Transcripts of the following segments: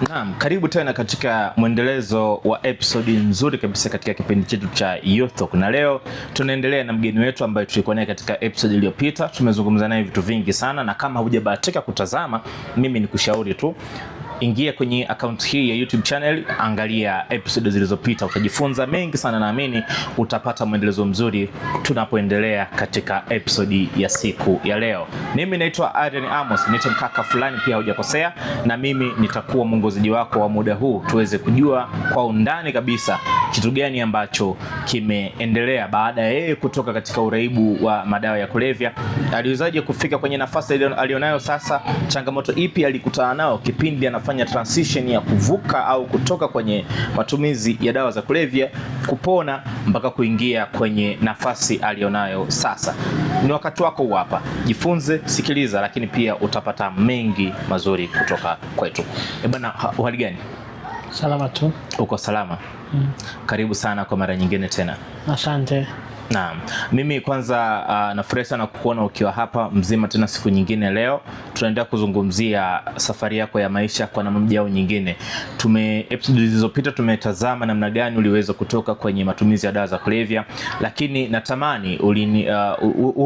Naam, karibu tena katika mwendelezo wa episode nzuri kabisa katika kipindi chetu cha Youth Talk. Na leo tunaendelea na mgeni wetu ambaye tulikuwa naye katika episode iliyopita. Tumezungumza naye vitu vingi sana, na kama hujabahatika kutazama, mimi nikushauri tu ingia kwenye account hii ya YouTube channel, angalia episode zilizopita, utajifunza mengi sana. Naamini utapata mwendelezo mzuri tunapoendelea katika episode ya siku ya leo. Mimi naitwa Adrian Amos, niite mkaka fulani pia hujakosea, na mimi nitakuwa mwongozaji wako wa muda huu tuweze kujua kwa undani kabisa kitu gani ambacho kimeendelea baada ya yeye kutoka katika uraibu wa madawa ya kulevya. Aliwezaje kufika kwenye nafasi alionayo sasa? Changamoto ipi alikutana nao kipindi anafanya transition ya kuvuka au kutoka kwenye matumizi ya dawa za kulevya, kupona mpaka kuingia kwenye nafasi alionayo sasa? Ni wakati wako hapa, jifunze, sikiliza, lakini pia utapata mengi mazuri kutoka kwetu. Bwana, hali gani? Salama tu. Uko salama? Karibu sana kwa mara nyingine tena. Asante. Naam, mimi kwanza nafurahi sana kukuona ukiwa hapa mzima tena siku nyingine. Leo tunaendelea kuzungumzia safari yako ya maisha kwa namna moja au nyingine. Episode zilizopita tumetazama namna gani uliweza kutoka kwenye matumizi ya dawa za kulevya, lakini natamani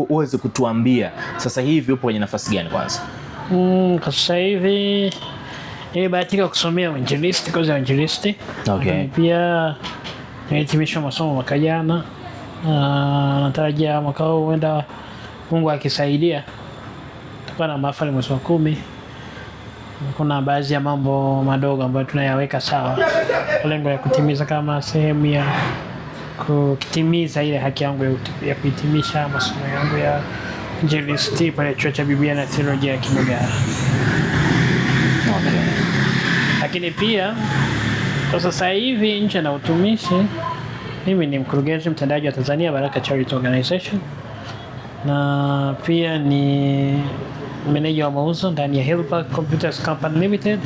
uweze kutuambia sasa hivi upo kwenye nafasi gani kwanza? Kwa sasa hivi nilibahatika kusomea uinjilisti, kozi ya uinjilisti. Okay. Pia nilihitimisha masomo mwaka jana. Natarajia mwaka huu huenda Mungu akisaidia tutakuwa na mahafali mwezi wa 10. Kuna baadhi ya mambo madogo ambayo tunayaweka sawa kwa lengo ya kutimiza kama sehemu ya kutimiza ile haki yangu ya kuhitimisha masomo yangu ya uinjilisti pale Chuo cha Biblia na Theolojia ya Kimogara. Okay. Lakini pia kwa sasa hivi nje na utumishi, mimi ni mkurugenzi mtendaji wa Tanzania Baraka Charity Organization, na pia ni meneja wa mauzo ndani ya Hillpark Computers Company Limited,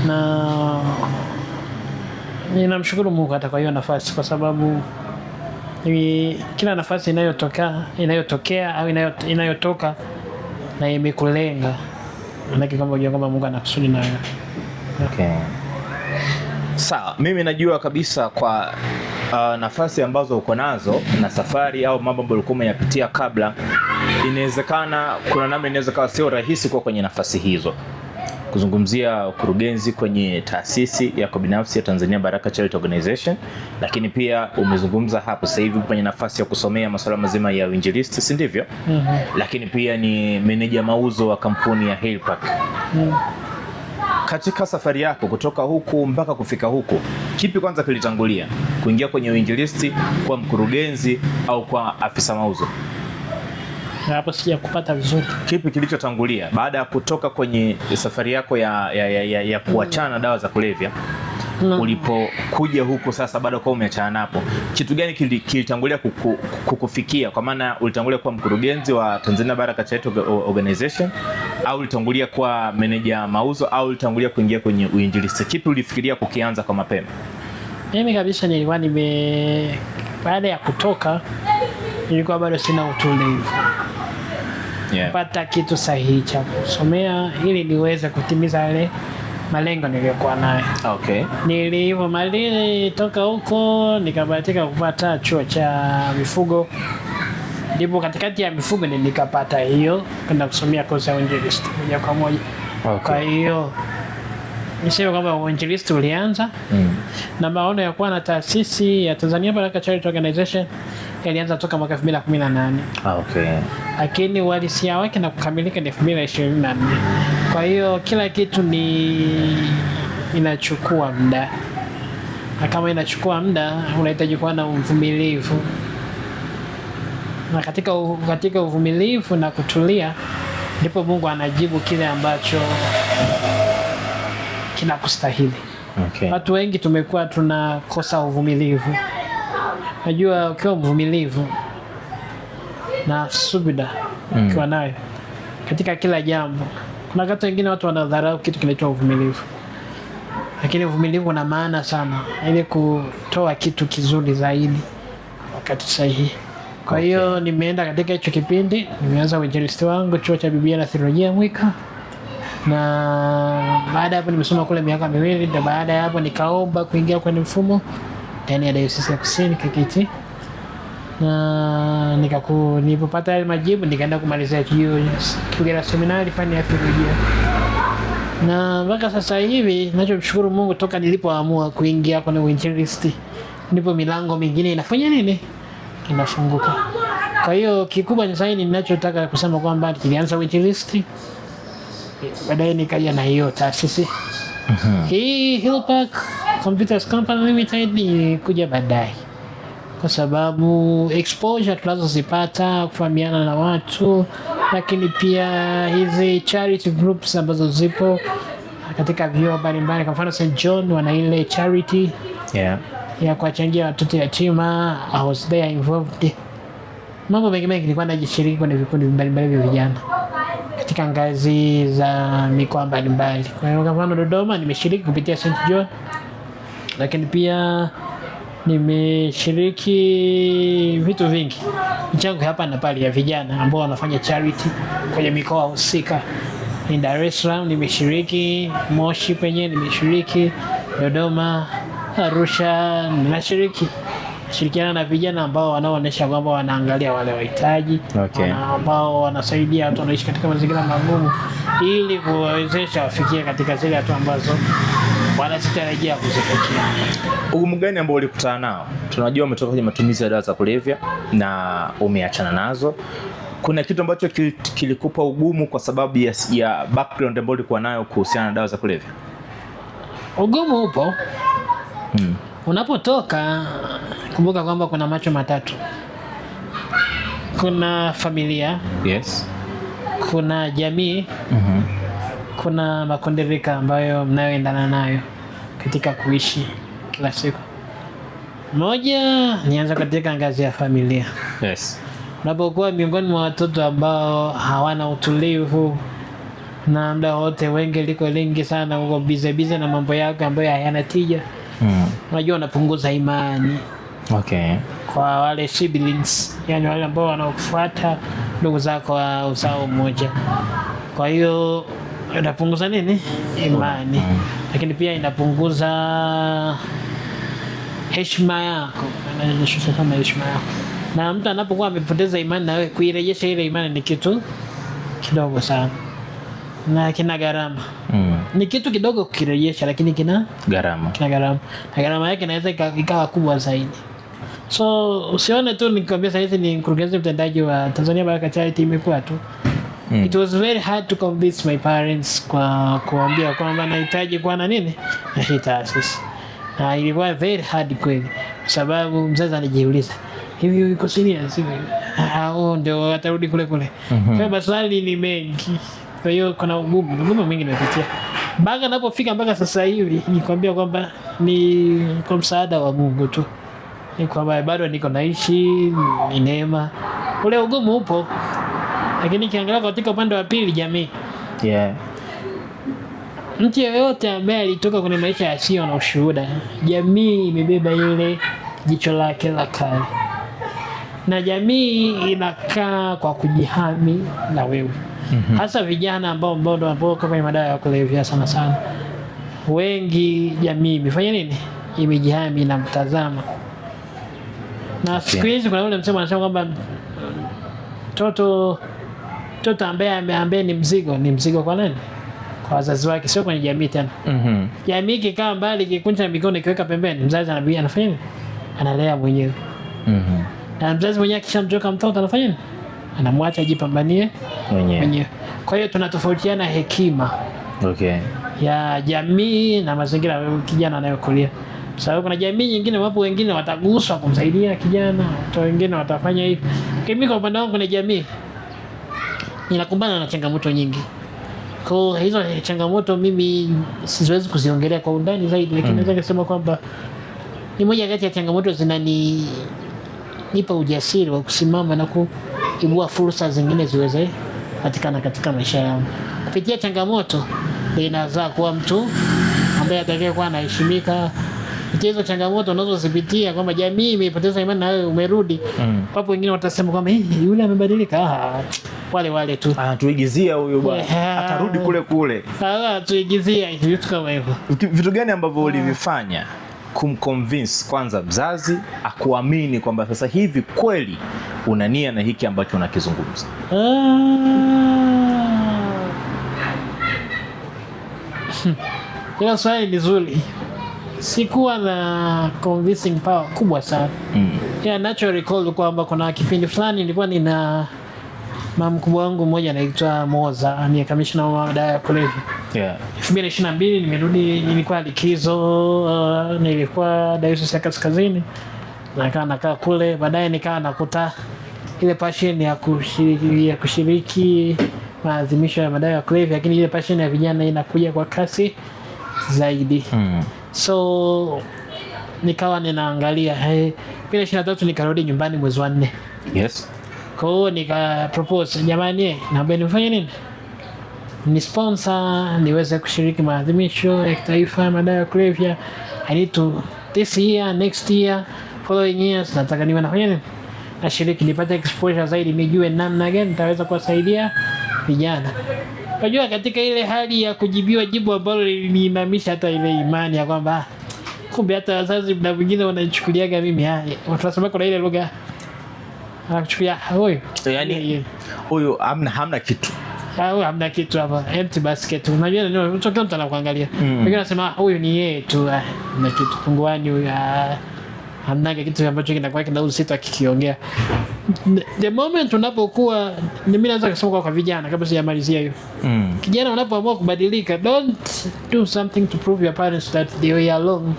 na ninamshukuru Mungu hata kwa hiyo nafasi, kwa sababu kila nafasi inayotokea au inayotoka na imekulenga, maana kwamba unajua kwamba Mungu anakusudi nayo. Okay. Sawa, mimi najua kabisa kwa nafasi ambazo uko nazo na safari au mambo ambayo ulikuwa umeyapitia kabla, inawezekana kuna namna inaweza kuwa sio rahisi kwa kwenye nafasi hizo. Kuzungumzia ukurugenzi kwenye taasisi yako binafsi ya Tanzania Baraka Charity Organization, lakini pia umezungumza hapo sasa hivi kwenye nafasi ya kusomea masuala mazima ya uinjilisti, si ndivyo? Lakini pia ni meneja mauzo wa kampuni ya Hillpark. Katika safari yako kutoka huku mpaka kufika huku, kipi kwanza kilitangulia? Kuingia kwenye uinjilisti, kwa mkurugenzi, au kwa afisa mauzo? Hapo sija kupata vizuri. Kipi kilichotangulia baada ya kutoka kwenye safari yako ya kuachana dawa za kulevya? Ulipokuja huko sasa baada kwa umeachana napo, kitu gani kilitangulia kukufikia? Kwa maana ulitangulia kuwa mkurugenzi wa Tanzania Baraka Charity Organization, au ulitangulia kuwa meneja mauzo, au ulitangulia kuingia kwenye uinjilisti? Kipi ulifikiria kukianza kwa mapema? Mimi kabisa nilikuwa baada ya kutoka nilikuwa bado sina utulivu. Pata kitu sahihi cha kusomea ili niweze kutimiza yale malengo niliyokuwa nayo. Okay. Nilitoka huko nikabahatika kupata chuo cha mifugo. Ndipo katikati ya mifugo nikapata hiyo kwenda kusomea kozi ya uinjilisti moja kwa moja. Okay. Kwa hiyo niseme kwamba uinjilisti ulianza na maono ya kuwa na taasisi ya Tanzania Baraka Charity Organization yalianza toka mwaka 2018. Okay. Lakini uhalisia wake na kukamilika ni 2024. Kwa hiyo kila kitu inachukua muda. Na kama inachukua muda, unahitaji kuwa na uvumilivu. Na katika uvumilivu na kutulia, ndipo Mungu anajibu kile ambacho kinakustahili. Okay. Watu wengi tumekuwa tunakosa uvumilivu. Najua ukiwa mvumilivu na subira ukiwa nayo katika kila jambo, kuna wakati wengine watu wanadharau kitu kinaitwa uvumilivu, lakini uvumilivu una maana sana ili kutoa kitu kizuri zaidi wakati sahihi. Kwa hiyo nimeenda katika hicho kipindi, nimeanza uinjilisti wangu chuo cha Biblia na Theolojia Mwika, na baada ya hapo nimesoma kule miaka 2. Ndio baada ya hapo nikaomba kuingia kwenye mfumo ndani ya Dayosisi ya Kusini KKKT, na nilipopata yale majibu nikaenda kumalizia Kigera seminari fani ya theolojia. Na mpaka sasa hivi ninachomshukuru Mungu, toka nilipoamua kuingia kwenye uinjilisti ndipo milango mingine inafanya nini, inafunguka. Kwa hiyo kikubwa sasa ninachotaka kusema kwamba nilianza uinjilisti, baadaye nikaja na hiyo taasisi hii Hillpark Computers Company Limited ni kuja baadaye, kwa sababu exposure tunazozipata, kufahamiana na watu, lakini pia hizi charity groups ambazo zipo katika vyuo mbalimbali. Kwa mfano St. John wana ile charity ya kuwachangia watoto yatima. I was there involved. Mambo mengi nilikuwa najishiriki kwenye vikundi mbalimbali vya vijana katika ngazi za mikoa mbalimbali. Kwa hiyo kama Dodoma nimeshiriki kupitia St. John, lakini pia nimeshiriki vitu vingi, michango hapa na pale ya vijana ambao wanafanya charity kwenye mikoa husika. Ni Dar es Salaam nimeshiriki, Moshi penyewe nimeshiriki, Dodoma, Arusha shirikiana na vijana ambao wanaoonyesha kwamba wanaangalia wale wahitaji, ambao wanasaidia watu wanaishi katika mazingira magumu ili kuwawezesha wafikie katika zile hatua ambazo wanazitarajia kuzifikia. Ugumu gani ambao ulikutana nao? Tunajua umetoka kwenye matumizi ya dawa za kulevya na umeachana nazo. Kuna kitu ambacho kilikupa ugumu kwa sababu ya background ambayo ulikuwa nayo kuhusiana na dawa za kulevya? Ugumu upo. Unapotoka, kumbuka kwamba kuna macho matatu. Kuna familia, yes. Kuna jamii, kuna makondereka ambayo mnayoendana nayo katika kuishi kila siku. Moja, nianza katika ngazi ya familia. Yes. Unapokuwa miongoni mwa watoto ambao hawana utulivu na muda wote wengi liko lingi sana, uko bize na mambo yako ambayo hayana tija. Unajua unapunguza imani. Kwa wale siblings, yani wale ambao wanaokufuata, ndugu zako wa uzao mmoja. Kwa hiyo inapunguza nini? Imani. Lakini pia inapunguza heshima yako. Inashusha kama heshima yako. Na mtu anapokuwa amepoteza imani na wewe, kuirejesha ile imani ni kitu kidogo sana. Na kina gharama. Ni kitu kidogo kukirejesha, lakini kina gharama. Na gharama yake inaweza ikawa kubwa zaidi. So usione tu nikwambia sasa hizi ni mkurugenzi mtendaji wa Tanzania Baraka Charity imekuwa tu. It was very hard to convince my parents kwa kuambia kwamba nahitaji kuwa na nini? Na hii taasisi. Na ilikuwa very hard kweli, kwa sababu mzazi anajiuliza, hivi yuko serious hivi? Ndio atarudi kule. Kwa maswali ni mengi. Kwa hiyo kuna ugumu mwingi nimepitia. Mpaka napofika mpaka sasa hivi nikwambia kwamba ni kwa msaada wa Mungu tu. Ni kwamba bado niko naishi, ni neema. Ule ugumu upo. Lakini kiangalia katika upande wa pili, jamii. Mtu yeyote ambaye alitoka kwenye maisha yasiyo na ushuhuda, jamii imebeba ile jicho lake la kale. Na jamii inakaa kwa kujihami na wewe. Hasa vijana ambao kwa kwenye madawa ya kulevya sana. Wengi jamii imefanya nini? Imejihami na mtazama. Na siku hizi kuna ule msemo anasema kwamba mtoto ambaye ni mzigo kwa nani? Kwa wazazi wake, sio kwenye jamii tena. Jamii ikikaa mbali, ikikunja mikono, ikiweka pembeni, mzazi anafanya nini? Analea mwenyewe. Na mzazi mwenyewe akishamtoka mtoto anafanya nini? Anamwacha ajipambanie mwenyewe. Kwa hiyo tunatofautiana hekima ya jamii na mazingira ya kijana anayokulia. Sababu kuna jamii nyingine wapo wengine wataguswa kumsaidia kijana, watu wengine watafanya hivi. Mimi kwa upande wangu kuna jamii ninakumbana na changamoto nyingi. Kwa hizo changamoto mimi siwezi kuziongelea kwa undani zaidi, lakini naweza kusema kwamba ni moja kati ya changamoto nipa ujasiri wa kusimama na kuibua fursa zingine ziweze patikana katika maisha yangu. Kupitia changamoto inaweza kuwa mtu ambaye atakayekuwa anaheshimika. Kupitia hizo changamoto unazozipitia kwamba jamii imepoteza imani na wewe umerudi. Wapo wengine watasema kwamba yule amebadilika. wale tu. Tuigizia huyo bwana. Atarudi kule. Tuigizia vitu kama hivyo. Vitu gani ambavyo ulivifanya kumconvince kwanza mzazi akuamini kwamba sasa hivi kweli una nia na hiki ambacho unakizungumza? Hilo swali ni zuri. Sikuwa na convincing power kubwa sana. Natural recall kwamba kuna kipindi fulani nilikuwa nina mkubwa wangu mmoja anaitwa Moza, ni commissioner wa madawa ya kulevya. 2022 nimerudi, nilikuwa likizo, nilikuwa Dayosisi ya Kaskazini. Nakaa kule, baadaye nikawa nakuta ile passion ya kushiriki maadhimisho ya madawa ya kulevya, lakini ile passion ya vijana inakuja kwa kasi zaidi. So nikawa ninaangalia 2023 nikarudi nyumbani mwezi wa 4. Yes. Kwa hiyo nika propose, jamani, naomba nifanye nini? Ni sponsor niweze kushiriki maadhimisho ya kitaifa ya madawa ya kulevya. I need to this year, next year, following years nataka niwe nafanya nini? Nashiriki nipate exposure zaidi, nijue namna gani nitaweza kuwasaidia vijana. Unajua katika ile hali ya kujibiwa jibu ambalo liniinamisha hata ile imani ya kwamba kumbe hata wazazi na wengine wananichukuliaga mimi tunasema kuna ile lugha anakuchukulia huyo, yani huyo hamna kitu. Hamna kitu hapa, empty basket. Unajua nini, unatokea mtu anakuangalia. Wengine wanasema huyu ni yeye tu, na kitu punguani huyu, hamna kitu ambacho kinakuwa kina uzito akikiongea. The moment unapokuwa, mimi naweza kusema kwa vijana kabla sijamalizia hiyo. Kijana unapoamua kubadilika, don't do something to prove your parents that they are wrong.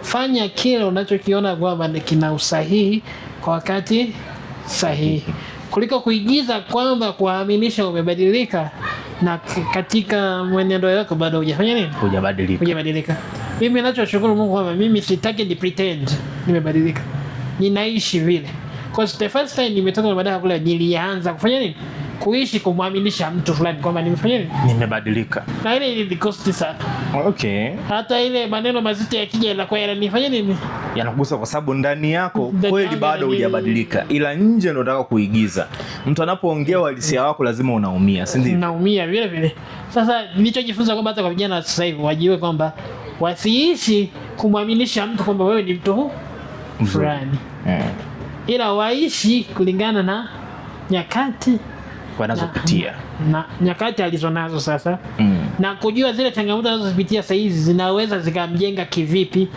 Fanya kile unachokiona kwamba kina usahihi kwa wakati sahihi, kuliko kuigiza kwamba kuaminisha umebadilika na katika mwenendo wako bado hujafanya nini? Hujabadilika. Mimi ninachoshukuru Mungu kwamba mimi sitaki ni pretend nimebadilika. Ninaishi vile. Because the first time nimetoka baada kule nilianza kufanya nini? Kuishi kumwaminisha mtu fulani kwamba nimefanya nini? Nimebadilika. Na ile ilikosti sana. Okay. Hata ile maneno mazito yakija yanakuwa yananifanya nini? Yanakugusa kwa sababu ndani yako kweli bado hujabadilika, ila nje ndio unataka kuigiza. Mtu anapoongea uhalisia wako lazima unaumia, si ndio? Unaumia vile. Sasa nilichojifunza kwamba hata kwa vijana sasa hivi wajiwe kwamba wasiishi kumwaminisha mtu kwamba wewe ni mtu fulani. Ila waishi kulingana na nyakati wanazopitia na nyakati alizonazo sasa, na kujua zile changamoto anazozipitia sasa hizi zinaweza zikamjenga kivipi,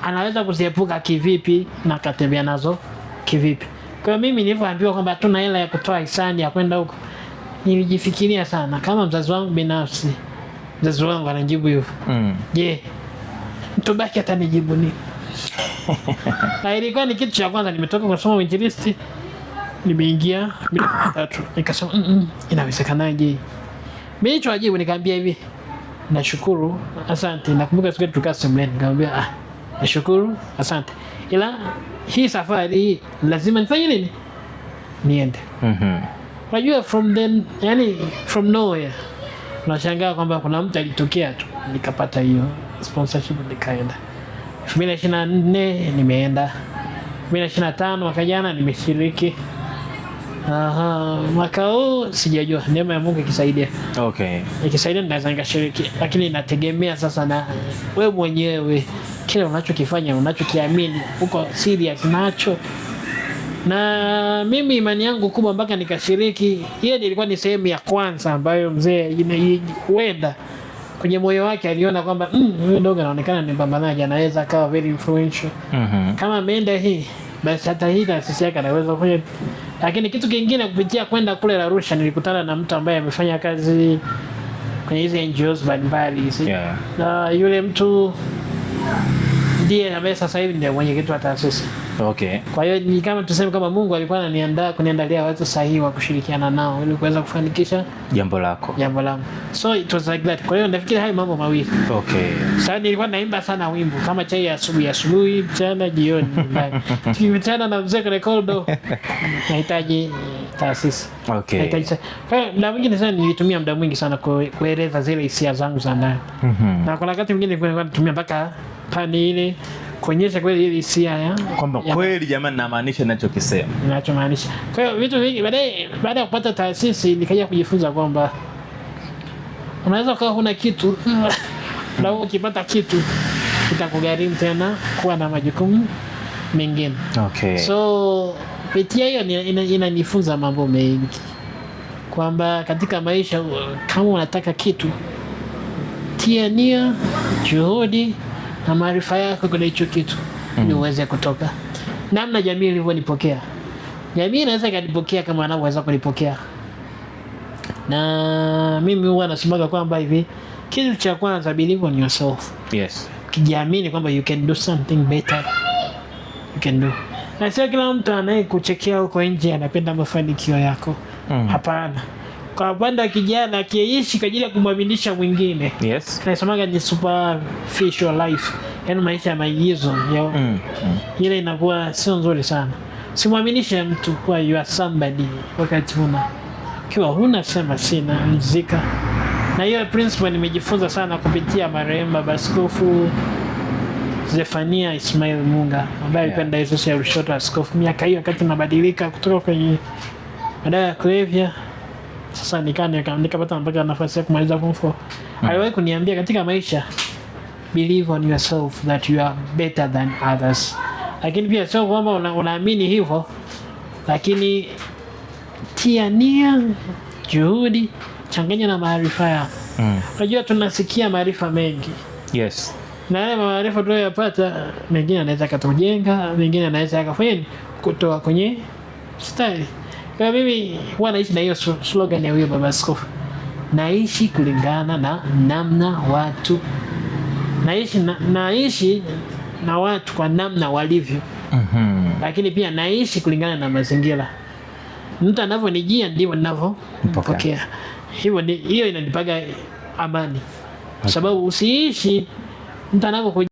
anaweza kuziepuka kivipi na katembea nazo kivipi. Kwa hiyo mimi nilipoambiwa kwamba hatuna hela ya kutoa hisani ya kwenda huko, nilijifikiria sana kama mzazi wangu binafsi. Mzazi wangu anajibu hivyo. Je, mtobaki atanijibu nini? Na ilikuwa ni kitu cha kwanza, nimetoka kusoma uinjilisti, nimeingia 3 nikasema inawezekanaje? Mimi nilichojibu nikamwambia hivi, nashukuru, asante. Nakumbuka siku tukaa semeni, nikamwambia nashukuru, asante, ila hii safari lazima nifanye nini? Niende. Unajua from nowhere unashangaa kwamba kuna mtu alitokea tu nikapata hiyo sponsorship nikaenda. 2024 nimeenda. 2025 mwaka jana nimeshiriki. Mwaka huu sijajua, neema ya Mungu ikisaidia. Okay. Ikisaidia naweza nikashiriki, lakini inategemea sasa na wewe mwenyewe, kile unachokifanya, unachokiamini, uko serious nacho. Na mimi imani yangu kubwa mpaka nikashiriki, hiyo ilikuwa ni sehemu ya kwanza ambayo mzee huenda kwenye moyo wake aliona kwamba huyu ndogo anaonekana ni mpambanaji, anaweza akawa very influential. Kama ameenda hii, basi hata hii taasisi yake anaweza kufanya. Lakini kitu kingine, kupitia kwenda kule Arusha nilikutana na mtu ambaye amefanya kazi kwenye hizo NGOs mbalimbali. Na yule mtu ndiye ambaye sasa hivi ndiye mwenyekiti wa taasisi. Okay. Kwa hiyo ni kama tuseme kama Mungu alikuwa ananiandaa kuniandalia watu sahihi wa kushirikiana nao ili kuweza kufanikisha jambo langu. So it was like that. Kwa hiyo nafikiri hayo mambo mawili. Okay. Sasa nilikuwa naimba sana wimbo kama chai ya asubuhi, mchana, jioni. Tukikutana na mzee Rekordo nahitaji taasisi. Okay. Kwa hiyo na mwingine sana nilitumia muda mwingi sana kueleza zile hisia zangu za ndani. Na kuna wakati mwingine nilikuwa natumia mpaka pani ile kuonyesha kweli ile hisia ya kwamba kweli jamani namaanisha ninachokisema. Ninachomaanisha. Kwa hiyo vitu vingi baada ya kupata taasisi nikaja kujifunza kwamba unaweza kuwa huna kitu na ukipata kitu itakugharimu tena kuwa na majukumu mengine. Okay. So kupitia hiyo inanifunza mambo mengi kwamba katika maisha kama unataka kitu, tia nia, juhudi na maarifa yako kwa hicho kitu ili uweze kutoka. Namna jamii ilivyonipokea, jamii inaweza kanipokea kama wanavyoweza kunipokea, na mimi huwa nasemaga kwamba hivi, kitu cha kwanza, believe in yourself. Yes. Kijiamini kwamba you can do something better, you can do. Na sio kila mtu anayekuchekea huko nje anapenda mafanikio yako. Hapana. Kwa upande kijana akiishi kwa ajili ya kumwaminisha mwingine. Yes. Tunasemaga ni superficial life. Yaani maisha ya maigizo. Ile inakuwa sio nzuri sana. Simwaminishe mtu kwa you are somebody wakati huna sema sina mzika. Na hiyo principle nimejifunza sana kupitia marehemu Baba Askofu Zefania Ismail Munga ambaye alipenda Yesu ya Lushoto askofu. Miaka hiyo wakati nabadilika kutoka kwenye madawa ya kulevya, sasa nikapata mpaka nafasi ya kumaliza form 4. Aliwahi kuniambia katika maisha, believe on yourself that you are better than others. Lakini pia sio kwamba unaamini hivyo, lakini tia nia, juhudi, changanya na maarifa yako. Unajua tunasikia maarifa mengi. Yes. Na yale maarifa tunayopata mengine anaweza kutujenga, mengine anaweza akafanya kutoa kwenye style. Kwa mimi huwa naishi na hiyo slogan ya huyo Baba Askofu. Naishi kulingana na namna watu. Naishi na watu kwa namna walivyo. Lakini pia naishi kulingana na mazingira. Mtu anavyonijia ndivyo ninavyopokea. Hiyo inanipaga amani. Sababu usiishi mtu anavyokuja